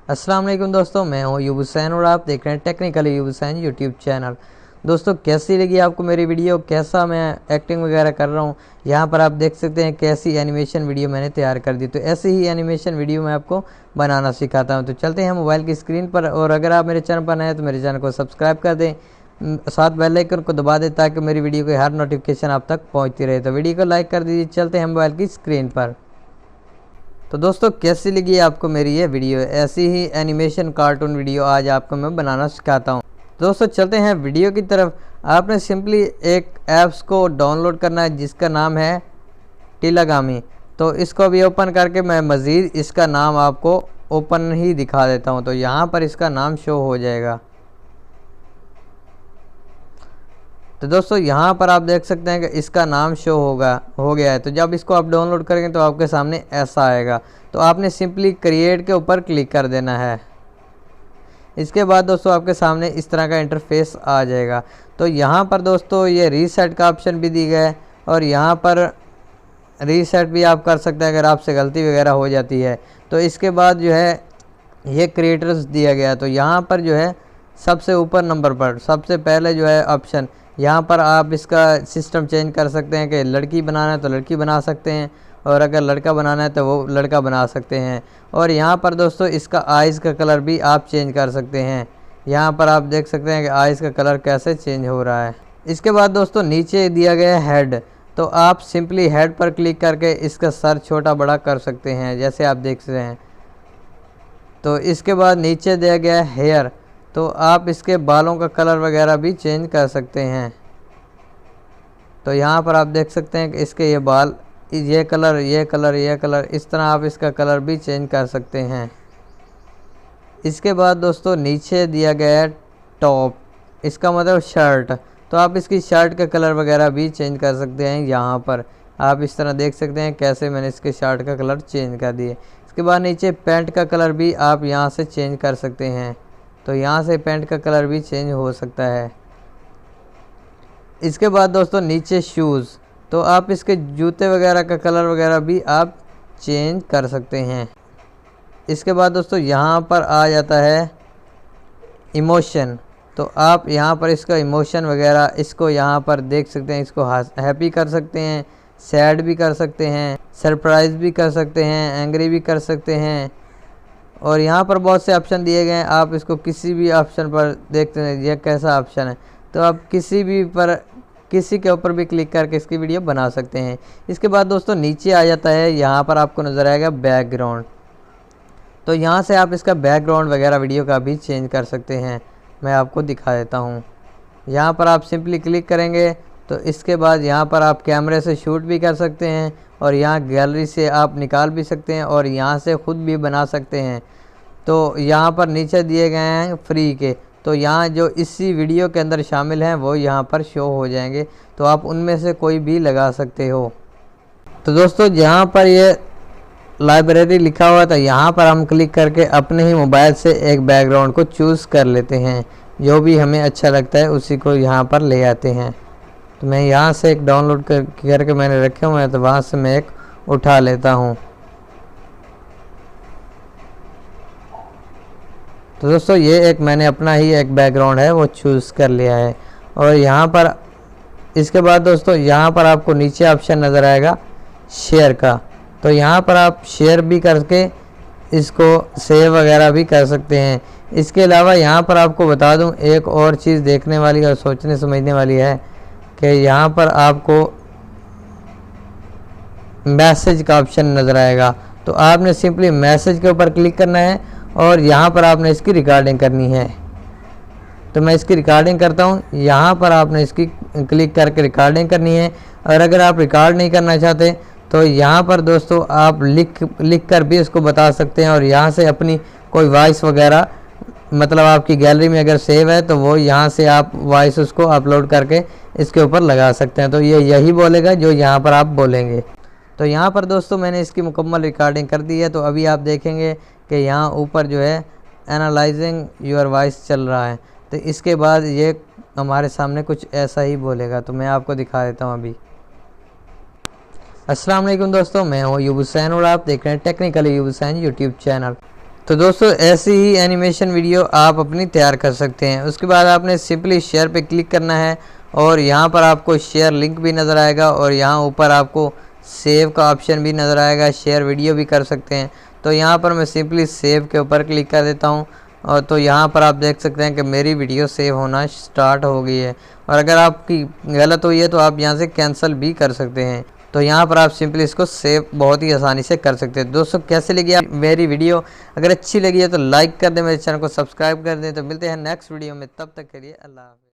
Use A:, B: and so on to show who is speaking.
A: अस्सलाम वालेकुम दोस्तों, मैं हूं यूब हुसैन और आप देख रहे हैं टेक्निकल यूब हुसैन यूट्यूब चैनल। दोस्तों, कैसी लगी आपको मेरी वीडियो, कैसा मैं एक्टिंग वगैरह कर रहा हूं। यहाँ पर आप देख सकते हैं कैसी एनिमेशन वीडियो मैंने तैयार कर दी। तो ऐसी ही एनिमेशन वीडियो मैं आपको बनाना सिखाता हूं। तो चलते हैं मोबाइल की स्क्रीन पर, और अगर आप मेरे चैनल पर नए हैं तो मेरे चैनल को सब्सक्राइब कर दें, साथ बेल आइकन को दबा दें ताकि मेरी वीडियो की हर नोटिफिकेशन आप तक पहुँचती रहे। तो वीडियो को लाइक कर दीजिए। चलते हैं मोबाइल की स्क्रीन पर। तो दोस्तों, कैसी लगी आपको मेरी ये वीडियो, ऐसी ही एनिमेशन कार्टून वीडियो आज आपको मैं बनाना सिखाता हूँ। दोस्तों, चलते हैं वीडियो की तरफ। आपने सिंपली एक ऐप्स को डाउनलोड करना है जिसका नाम है टिलागामी। तो इसको अभी ओपन करके मैं मज़ीद इसका नाम आपको ओपन ही दिखा देता हूँ। तो यहाँ पर इसका नाम शो हो जाएगा। तो दोस्तों, यहाँ पर आप देख सकते हैं कि इसका नाम शो हो गया है। तो जब इसको आप डाउनलोड करेंगे तो आपके सामने ऐसा आएगा। तो आपने सिंपली क्रिएट के ऊपर क्लिक कर देना है। इसके बाद दोस्तों आपके सामने इस तरह का इंटरफेस आ जाएगा। तो यहाँ पर दोस्तों ये रीसेट का ऑप्शन भी दी गया है, और यहाँ पर रीसेट भी आप कर सकते हैं अगर आपसे गलती वगैरह हो जाती है। तो इसके बाद जो है ये क्रिएटर्स दिया गया है। तो यहाँ पर जो है सबसे ऊपर नंबर पर सबसे पहले जो है ऑप्शन, यहाँ पर आप इसका सिस्टम चेंज कर सकते हैं कि लड़की बनाना है तो लड़की बना सकते हैं, और अगर लड़का बनाना है तो वो लड़का बना सकते हैं। और यहाँ पर दोस्तों इसका आइज़ का कलर भी आप चेंज कर सकते हैं। यहाँ पर आप देख सकते हैं कि आइज़ का कलर कैसे चेंज हो रहा है। इसके बाद दोस्तों नीचे दिया गया है हेड। तो आप सिंपली हेड पर क्लिक करके इसका सर छोटा बड़ा कर सकते हैं, जैसे आप देख रहे हैं। तो इसके बाद नीचे दिया गया है हेयर। तो आप इसके बालों का कलर वगैरह भी चेंज कर सकते हैं। तो यहाँ पर आप देख सकते हैं कि इसके ये बाल, ये कलर, ये कलर, ये कलर, इस तरह आप इसका कलर भी चेंज कर सकते हैं। इसके बाद दोस्तों नीचे दिया गया है टॉप, इसका मतलब शर्ट। तो आप इसकी शर्ट का कलर वगैरह भी चेंज कर सकते हैं। यहाँ पर आप इस तरह देख सकते हैं कैसे मैंने इसके शर्ट का कलर चेंज कर दिए। इसके बाद नीचे पैंट का कलर भी आप यहाँ से चेंज कर सकते हैं। तो यहाँ से पैंट का कलर भी चेंज हो सकता है। इसके बाद दोस्तों नीचे शूज़। तो आप इसके जूते वगैरह का कलर वगैरह भी आप चेंज कर सकते हैं। इसके बाद दोस्तों यहाँ पर आ जाता है इमोशन। तो आप यहाँ पर इसका इमोशन वगैरह, इसको यहाँ पर देख सकते हैं। इसको हैप्पी कर सकते हैं, सैड भी कर सकते हैं, सरप्राइज़ भी कर सकते हैं, एंग्री भी कर सकते हैं। और यहाँ पर बहुत से ऑप्शन दिए गए हैं। आप इसको किसी भी ऑप्शन पर देखते हैं ये कैसा ऑप्शन है। तो आप किसी के ऊपर भी क्लिक करके इसकी वीडियो बना सकते हैं। इसके बाद दोस्तों नीचे आ जाता है, यहाँ पर आपको नज़र आएगा बैकग्राउंड। तो यहाँ से आप इसका बैकग्राउंड वगैरह वीडियो का भी चेंज कर सकते हैं। मैं आपको दिखा देता हूँ। यहाँ पर आप सिंपली क्लिक करेंगे तो इसके बाद यहाँ पर आप कैमरे से शूट भी कर सकते हैं, और यहाँ गैलरी से आप निकाल भी सकते हैं, और यहाँ से ख़ुद भी बना सकते हैं। तो यहाँ पर नीचे दिए गए हैं फ्री के। तो यहाँ जो इसी वीडियो के अंदर शामिल हैं वो यहाँ पर शो हो जाएंगे। तो आप उनमें से कोई भी लगा सकते हो। तो दोस्तों, जहाँ पर ये लाइब्रेरी लिखा हुआ था यहाँ पर हम क्लिक करके अपने ही मोबाइल से एक बैकग्राउंड को चूज़ कर लेते हैं। जो भी हमें अच्छा लगता है उसी को यहाँ पर ले आते हैं। तो मैं यहाँ से एक डाउनलोड करके मैंने रखे हुए हैं, तो वहाँ से मैं एक उठा लेता हूँ। तो दोस्तों ये एक मैंने अपना ही एक बैकग्राउंड है वो चूज़ कर लिया है। और यहाँ पर इसके बाद दोस्तों यहाँ पर आपको नीचे ऑप्शन नज़र आएगा शेयर का। तो यहाँ पर आप शेयर भी करके इसको सेव वगैरह भी कर सकते हैं। इसके अलावा यहाँ पर आपको बता दूँ एक और चीज़ देखने वाली और सोचने समझने वाली है कि यहाँ पर आपको मैसेज का ऑप्शन नज़र आएगा। तो आपने सिंपली मैसेज के ऊपर क्लिक करना है, और यहाँ पर आपने इसकी रिकॉर्डिंग करनी है। तो मैं इसकी रिकॉर्डिंग करता हूँ। यहाँ पर आपने इसकी क्लिक करके रिकॉर्डिंग करनी है। और अगर आप रिकॉर्ड नहीं करना चाहते तो यहाँ पर दोस्तों आप लिख कर भी इसको बता सकते हैं, और यहाँ से अपनी कोई वॉइस वगैरह, मतलब आपकी गैलरी में अगर सेव है तो वो यहाँ से आप वॉइस उसको अपलोड करके इसके ऊपर लगा सकते हैं। तो ये यही बोलेगा जो यहाँ पर आप बोलेंगे। तो यहाँ पर दोस्तों मैंने इसकी मुकम्मल रिकॉर्डिंग कर दी है। तो अभी आप देखेंगे कि यहाँ ऊपर जो है एनालाइजिंग योर वॉइस चल रहा है। तो इसके बाद ये हमारे सामने कुछ ऐसा ही बोलेगा। तो मैं आपको दिखा देता हूँ अभी। अस्सलाम वालेकुम दोस्तों, मैं हूँ यूब हुसैन और आप देख रहे हैं टेक्निकल यूब हुसैन यूट्यूब चैनल। तो दोस्तों ऐसी ही एनिमेशन वीडियो आप अपनी तैयार कर सकते हैं। उसके बाद आपने सिंपली शेयर पे क्लिक करना है और यहाँ पर आपको शेयर लिंक भी नज़र आएगा और यहाँ ऊपर आपको सेव का ऑप्शन भी नज़र आएगा, शेयर वीडियो भी कर सकते हैं। तो यहाँ पर मैं सिंपली सेव के ऊपर क्लिक कर देता हूँ और तो यहाँ पर आप देख सकते हैं कि मेरी वीडियो सेव होना स्टार्ट हो गई है। और अगर आपकी गलत हुई है तो आप यहाँ से कैंसिल भी कर सकते हैं। तो यहाँ पर आप सिंपली इसको सेव बहुत ही आसानी से कर सकते हैं। दोस्तों कैसे लगी आप मेरी वीडियो? अगर अच्छी लगी है तो लाइक कर दें, मेरे चैनल को सब्सक्राइब कर दें। तो मिलते हैं नेक्स्ट वीडियो में, तब तक के लिए अल्लाह हाफ़िज़।